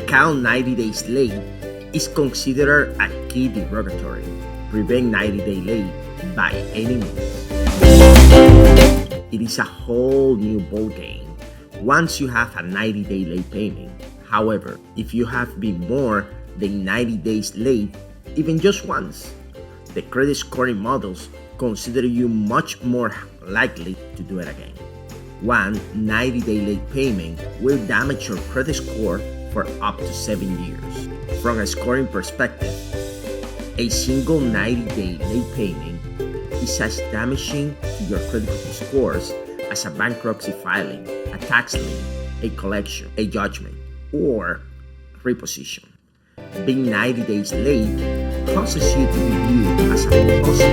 account 90 days late is considered a key derogatory. Prevent 90-day late by any means. It is a whole new ballgame once you have a 90-day late payment. However, if you have been more than 90 days late, even just once, the credit scoring models consider you much more likely to do it again. One 90-day late payment will damage your credit score for up to 7 years. From a scoring perspective, a single 90-day late payment is as damaging to your credit scores as a bankruptcy filing, a tax lien, a collection, a judgment, or reposition. Being 90 days late causes you to be viewed as a possible